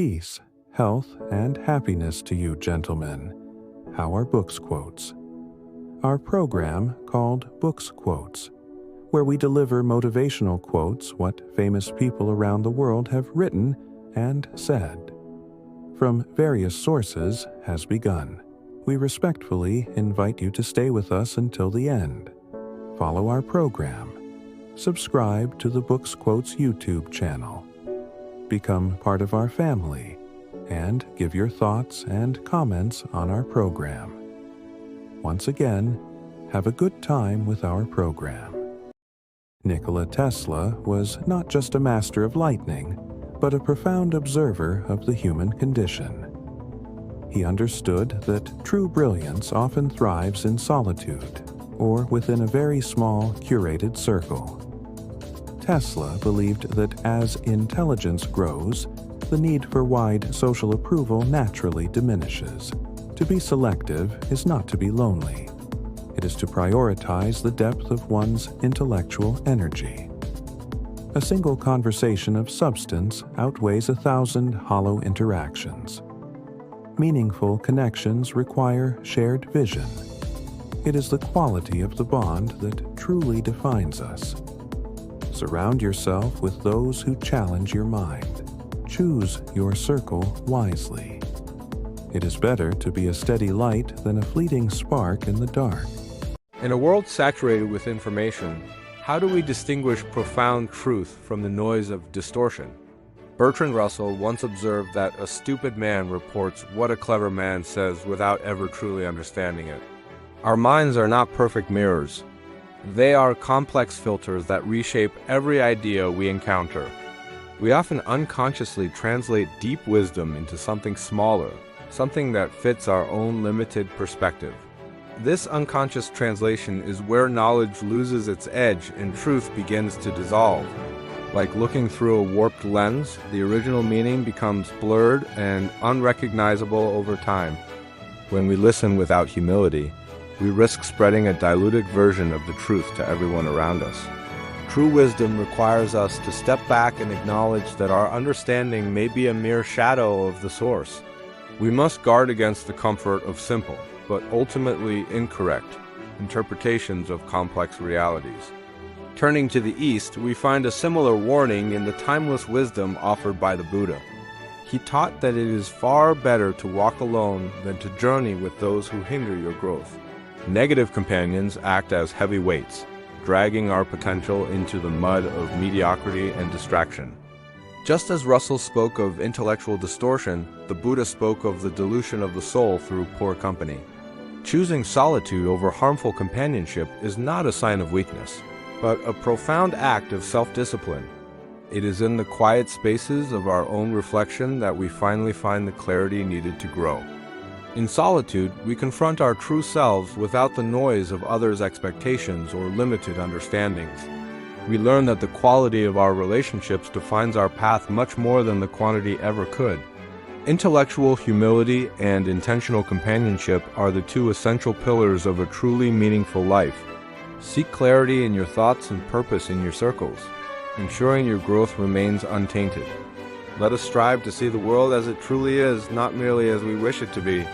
Peace, health, and happiness to you, gentlemen. How are books quotes? Our program called Books Quotes, where we deliver motivational quotes what famous people around the world have written and said. From various sources has begun. We respectfully invite you to stay with us until the end. Follow our program. Subscribe to the Books Quotes YouTube channel. Become part of our family and give your thoughts and comments on our program. Once again, have a good time with our program. Nikola Tesla was not just a master of lightning, but a profound observer of the human condition. He understood that true brilliance often thrives in solitude, or within a very small, curated circle. Tesla believed that as intelligence grows, the need for wide social approval naturally diminishes. To be selective is not to be lonely. It is to prioritize the depth of one's intellectual energy. A single conversation of substance outweighs 1,000 hollow interactions. Meaningful connections require shared vision. It is the quality of the bond that truly defines us. Surround yourself with those who challenge your mind. Choose your circle wisely. It is better to be a steady light than a fleeting spark in the dark. In a world saturated with information, how do we distinguish profound truth from the noise of distortion? Bertrand Russell once observed that a stupid man reports what a clever man says without ever truly understanding it. Our minds are not perfect mirrors. They are complex filters that reshape every idea we encounter. We often unconsciously translate deep wisdom into something smaller, something that fits our own limited perspective. This unconscious translation is where knowledge loses its edge and truth begins to dissolve. Like looking through a warped lens, the original meaning becomes blurred and unrecognizable over time. When we listen without humility, we risk spreading a diluted version of the truth to everyone around us. True wisdom requires us to step back and acknowledge that our understanding may be a mere shadow of the source. We must guard against the comfort of simple, but ultimately incorrect, interpretations of complex realities. Turning to the East, we find a similar warning in the timeless wisdom offered by the Buddha. He taught that it is far better to walk alone than to journey with those who hinder your growth. Negative companions act as heavy weights, dragging our potential into the mud of mediocrity and distraction. Just as Russell spoke of intellectual distortion, the Buddha spoke of the dilution of the soul through poor company. Choosing solitude over harmful companionship is not a sign of weakness, but a profound act of self-discipline. It is in the quiet spaces of our own reflection that we finally find the clarity needed to grow. In solitude, we confront our true selves without the noise of others' expectations or limited understandings. We learn that the quality of our relationships defines our path much more than the quantity ever could. Intellectual humility and intentional companionship are the two essential pillars of a truly meaningful life. Seek clarity in your thoughts and purpose in your circles, ensuring your growth remains untainted. Let us strive to see the world as it truly is, not merely as we wish it to be.